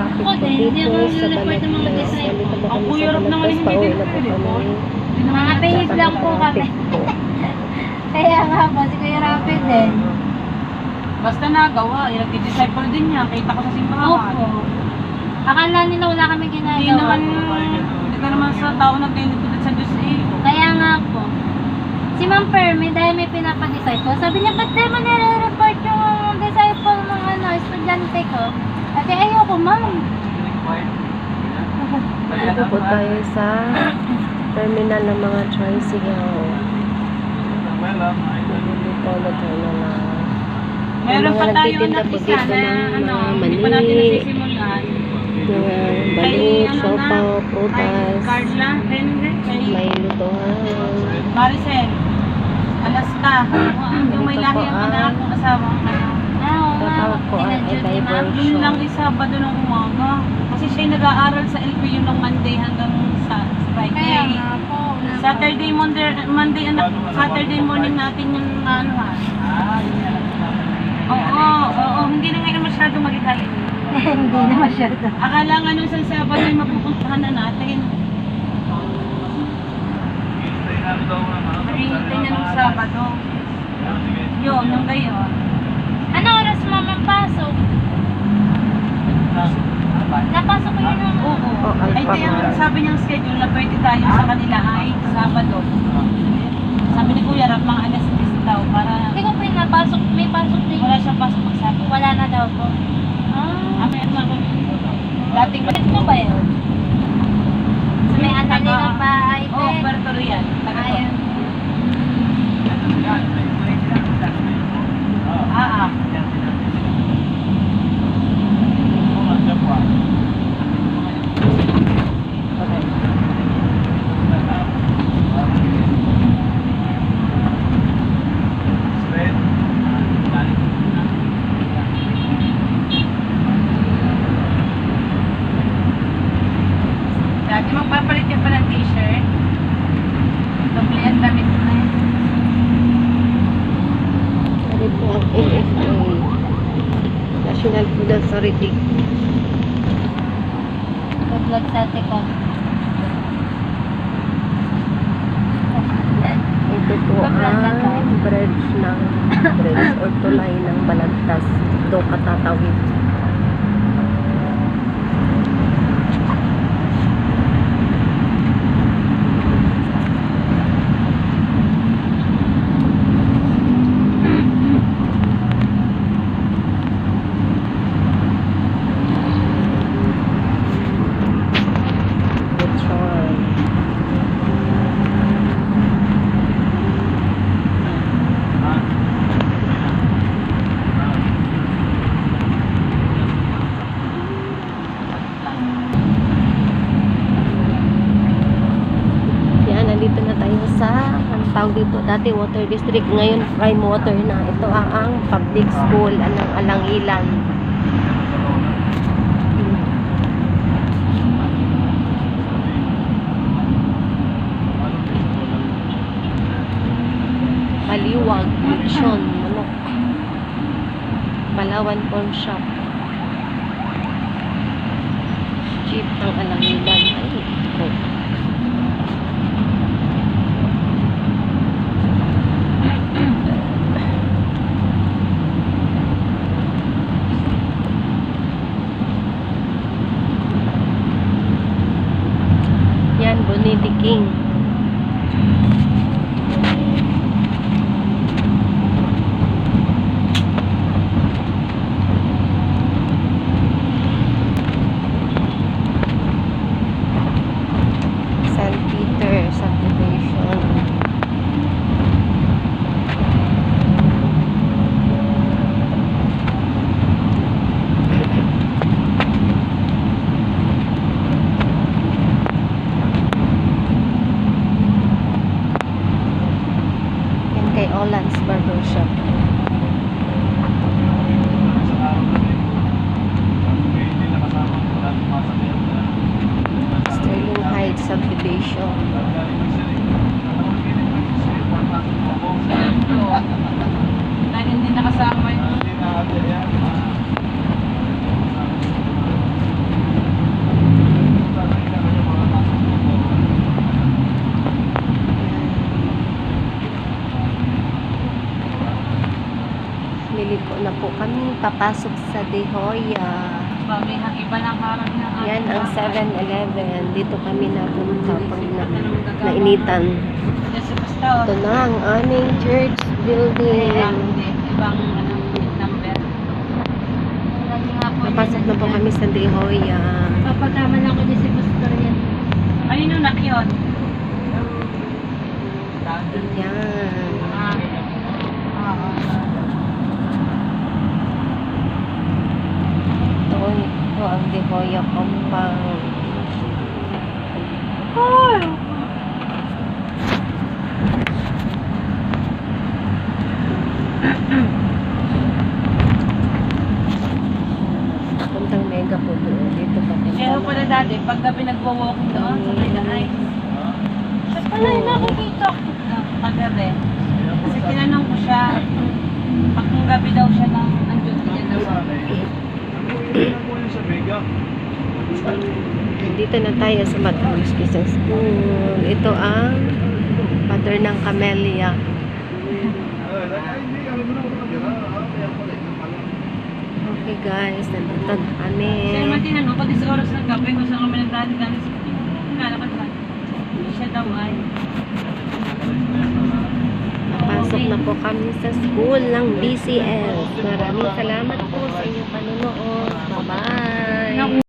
traffic Ako po din, hindi dito ako sa nililipad ng mga Balagtas. design. Nandito po Ang kami sa hirap naman Balagtas. yung Pauwi hindi na po kami. Mga behave lang po kami. Traffic po. Kaya nga po, si Kuya Rapid din. Basta nagawa, nag-disciple din niya. Kita ko sa simbahan. Opo. Akala nila wala kami Hindi ginagawa. naman, hindi ka naman sa tao nagtitulad sa Diyos eh. Kaya nga po. Si Ma'am Permy, dahil may pinapa-disciple, sabi niya, ba't di mo nire-report yung disciple ng estudyante ko? Sabi, ayoko, ma'am. Dito po tayo sa terminal ng mga tricycle. Dito na tayo na Meron pa tayo nagtitinda po nag-isa dito na, ng hindi pa natin mani, nasisimulan. balut, ano siopaw, Kay prutas, Carla, kay may lutuhan. Maricel, Alaska. Yung may Dito lahi po ang anak ang kong asawa ko. Oo nga, tatawag po ay pinadyo ni Ma'am. diversion. Yun lang is Sabado ng umaga. Kasi siya nag-aaral sa LPU ng Monday hanggang sa Kaya Friday. nga po. Saturday, Monday, Saturday morning natin yung ano ha. Oo, hindi na ngayon masyado maligay. Hindi na masyado. Akala nga nung sa Sabado ay mapupuntahan na natin. Mahihintay na nung Sabado. Yun, nung gayon. Ano oras mama pasok? Napasok ko yun ng... Oo. Oh, Ay, alpha kaya mart. sabi niyang schedule na pwede tayo sa kanila ay Sabado. Sabi ni Kuya Rap, mga alas 10 daw para Hindi ko pinapasok. May pasok din. wala siyang pasok magsabi. Wala na daw po. Ah. Meron ako. Dating Bakit mo ba yun? Sa may anali ng bahay. Oo, Puerto Rian. Taga to. Ayun. Ah. Dati magpapalit ka pa ng t-shirt. Doble ang damit mo na yun. Ano po ang NFA, National Food Authority. Pag-vlog sa Tekon. Ito po ang bridge or tulay ng Balagtas. Doon ka tatawid. Lechon. Yan, nandito na tayo sa, ang tawag dito, dati water district, ngayon prime water na. Ito ang public school, anong Alangilan. Baliwag, Lechon, Manok, Palawan Pawn Shop, Jeep ang Alangilan. Ay, ito. Yan, Bonite King. San Peter subdivision. papasok sa De Hoya. Bagay na iba ng harang na. Yan ang 7-Eleven. Dito kami napunta pag nainitan. Yes, basta. Ito na ang aming church building. Ibang number. Lagi nga po. Napasok na po kami sa De Hoya. Papagama lang ko din si Pastor yan. Kanino nak yun? Yan. Ito ang De Hoya compound. Puntang mega po doon. Dito pa din. Kaya pala dati, pag gabi nagwo-walking doon sa may dahay. Siya pala yung nakikita ko. Paggabi. Kasi tinanong ko siya, pag kung gabi daw siya ng duty niya daw. Dito na tayo sa Matamis Christian School. Ito ang Father ng Camellia. Okay guys, nandito na kami. Kaya naman tinanong, pati sa oras ng gabi, kung saan kami nagdali-dali sa ngalakad ka. Siya daw ay. Pasok na po kami sa school ng BCS. Maraming salamat po sa inyong panonood. Bye-bye!